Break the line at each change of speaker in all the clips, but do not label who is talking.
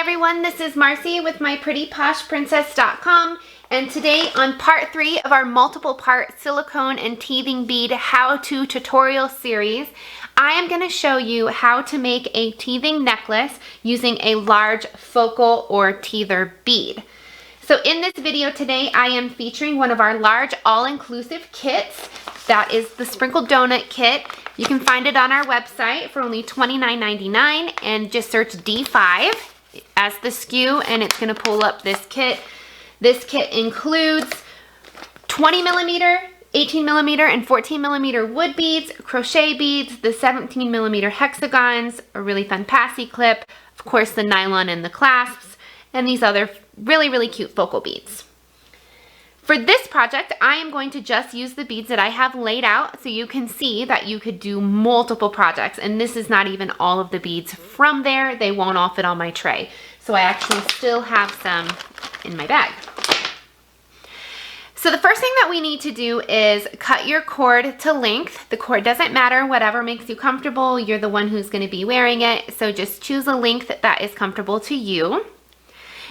everyone, this is Marcy with myprettyposhprincess.com, and today on part 3 of our multiple part silicone and teething bead how-to tutorial series, I am going to show you how to make a teething necklace using a large focal or teether bead. So in this video today, I am featuring one of our large all-inclusive kits. That is the Sprinkled Donut Kit. You can find it on our website for only $29.99 and just search D5 as the SKU and it's going to pull up this kit. This kit includes 20 millimeter, 18 millimeter, and 14 millimeter wood beads, crochet beads, the 17 millimeter hexagons, a really fun passy clip, of course the nylon and the clasps, and these other really cute focal beads. For this project, I am going to just use the beads that I have laid out so you can see that you could do multiple projects, and this is not even all of the beads from there. They won't all fit on my tray. So I actually still have some in my bag. So the first thing that we need to do is cut your cord to length. The cord doesn't matter, whatever makes you comfortable. You're the one who's going to be wearing it, so just choose a length that is comfortable to you.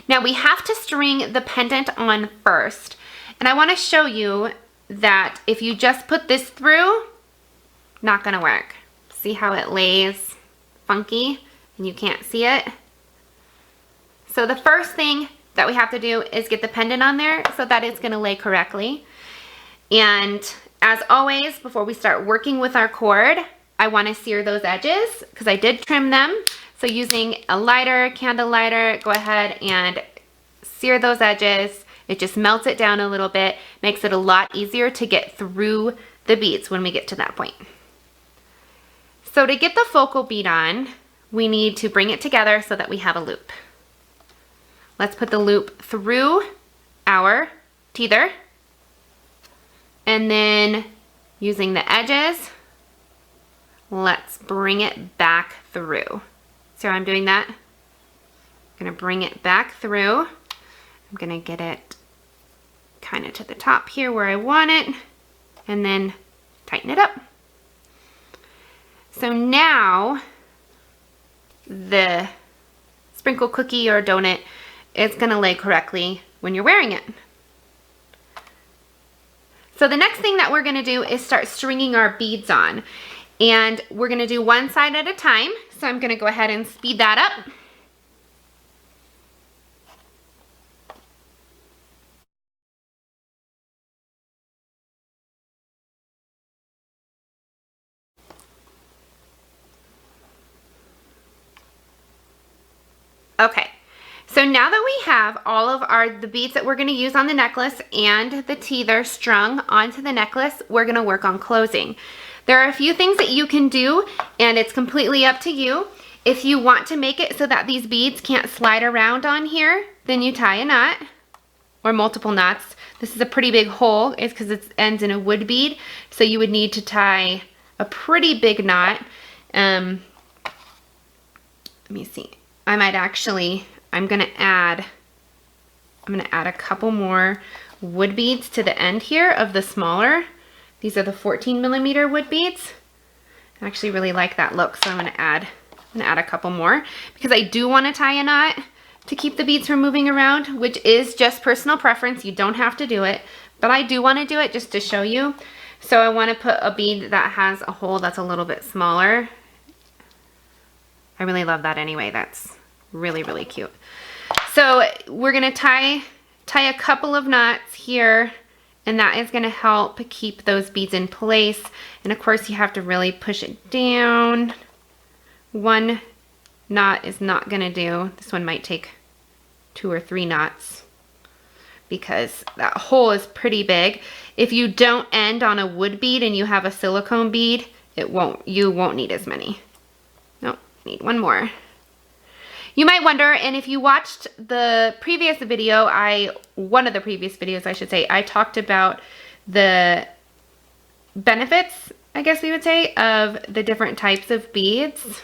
Now we have to string the pendant on first. And I want to show you that if you just put this through, not going to work. See how it lays funky and you can't see it? So the first thing that we have to do is get the pendant on there so that it's going to lay correctly. And as always, before we start working with our cord, I want to sear those edges because I did trim them. So using a lighter, candle lighter, go ahead and sear those edges. It just melts it down a little bit, makes it a lot easier to get through the beads when we get to that point. So to get the focal bead on, we need to bring it together so that we have a loop. Let's put the loop through our teether, and then using the edges, let's bring it back through. So I'm doing that. I'm gonna bring it back through. I'm gonna get it kind of to the top here where I want it and then tighten it up. So now the sprinkle cookie or donut is gonna lay correctly when you're wearing it. So the next thing that we're gonna do is start stringing our beads on, and we're gonna do one side at a time. So I'm gonna go ahead and speed that up. Okay, so now that we have all of the beads that we're going to use on the necklace and the teether strung onto the necklace, we're going to work on closing. There are a few things that you can do, and it's completely up to you. If you want to make it so that these beads can't slide around on here, then you tie a knot or multiple knots. This is a pretty big hole. It's because it ends in a wood bead, so you would need to tie a pretty big knot. Let me see. I'm gonna add a couple more wood beads to the end here of the smaller. These are the 14 millimeter wood beads. I actually really like that look, so I'm gonna add a couple more because I do want to tie a knot to keep the beads from moving around, which is just personal preference. You don't have to do it, but I do want to do it just to show you. So I want to put a bead that has a hole that's a little bit smaller. I really love that anyway. That's really cute. So we're gonna tie a couple of knots here, and that is gonna help keep those beads in place. And of course you have to really push it down. One knot is not gonna do. This one might take 2 or 3 knots because that hole is pretty big. If you don't end on a wood bead and you have a silicone bead, you won't need as many. Nope, need one more. You might wonder, and if you watched the previous video, one of the previous videos I should say, I talked about the benefits, I guess we would say, of the different types of beads.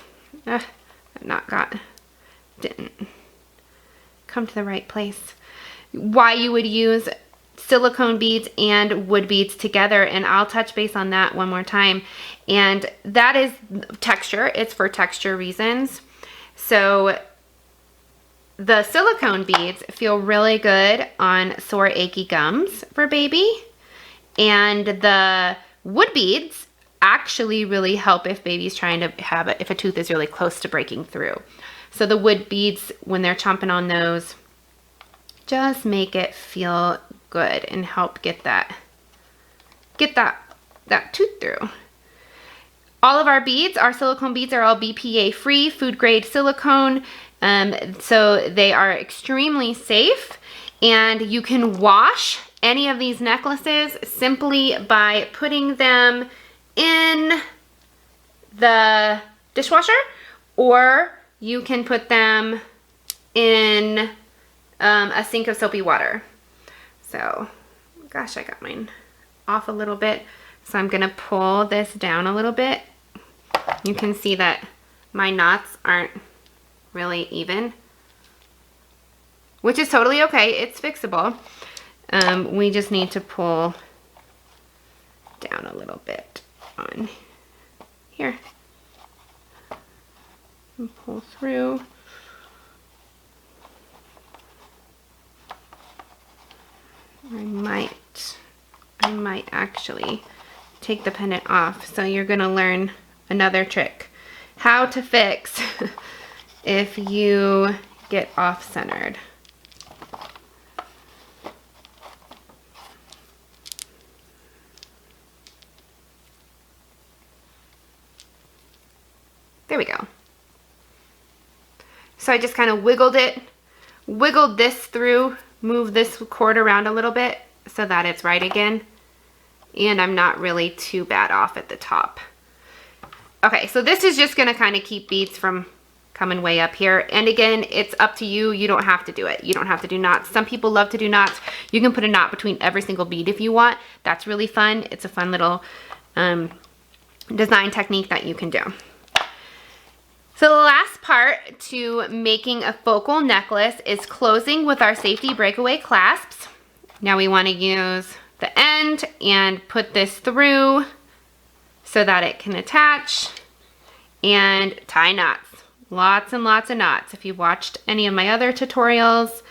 Didn't come to the right place. Why you would use silicone beads and wood beads together, and I'll touch base on that one more time. And that is texture. It's for texture reasons. So the silicone beads feel really good on sore, achy gums for baby. And the wood beads actually really help if baby's trying to have if a tooth is really close to breaking through. So the wood beads, when they're chomping on those, just make it feel good and help get that tooth through. All of our beads, our silicone beads, are all BPA free, food grade silicone. So they are extremely safe, and you can wash any of these necklaces simply by putting them in the dishwasher, or you can put them in a sink of soapy water. So, gosh, I got mine off a little bit. So I'm gonna pull this down a little bit. You can see that my knots aren't really even, which is totally okay. It's fixable. We just need to pull down a little bit on here and pull through. I might actually take the pendant off. So you're gonna learn another trick. How to fix if you get off-centered. There we go. So I just kind of wiggled this through, move this cord around a little bit so that it's right again. And I'm not really too bad off at the top. Okay, so this is just gonna kind of keep beads from coming way up here. And again, it's up to you. You don't have to do it. You don't have to do knots. Some people love to do knots. You can put a knot between every single bead if you want. That's really fun. It's a fun little design technique that you can do. So the last part to making a focal necklace is closing with our safety breakaway clasps. Now we want to use the end and put this through so that it can attach and tie knots. Lots and lots of knots. If you've watched any of my other tutorials,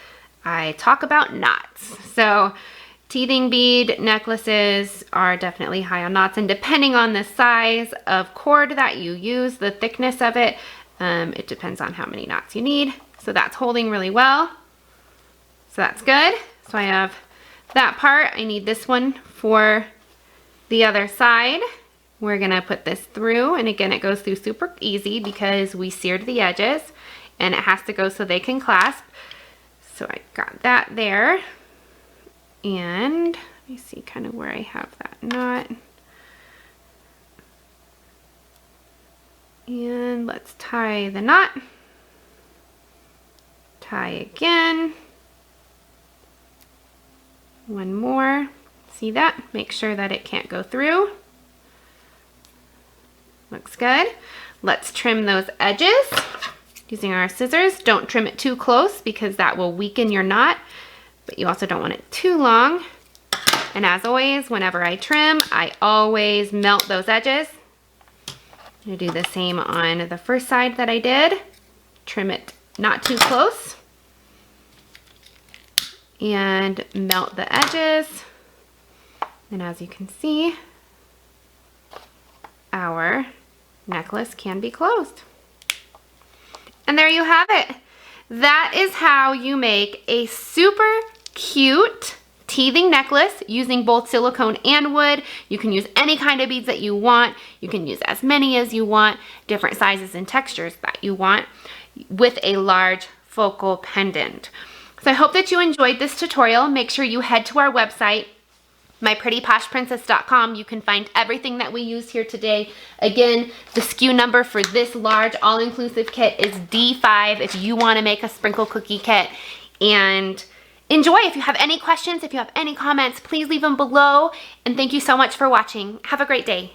I talk about knots. So teething bead necklaces are definitely high on knots, and depending on the size of cord that you use, the thickness of it, it depends on how many knots you need. So that's holding really well. So that's good. So I have that part. I need this one for the other side. We're gonna put this through, and again, it goes through super easy because we seared the edges, and it has to go so they can clasp. So I got that there. And let me see kind of where I have that knot. And let's tie the knot. Tie again. One more. See that? Make sure that it can't go through. Looks good. Let's trim those edges using our scissors. Don't trim it too close because that will weaken your knot, but you also don't want it too long. And as always, whenever I trim, I always melt those edges. I'm gonna do the same on the first side that I did. Trim it not too close and melt the edges. And as you can see, our necklace can be closed. And there you have it. That is how you make a super cute teething necklace using both silicone and wood. You can use any kind of beads that you want. You can use as many as you want, different sizes and textures that you want, with a large focal pendant. So I hope that you enjoyed this tutorial. Make sure you head to our website, myprettyposhprincess.com. You can find everything that we used here today. Again, the SKU number for this large all-inclusive kit is D5 if you want to make a sprinkle cookie kit. And enjoy. If you have any questions, if you have any comments, please leave them below. And thank you so much for watching. Have a great day.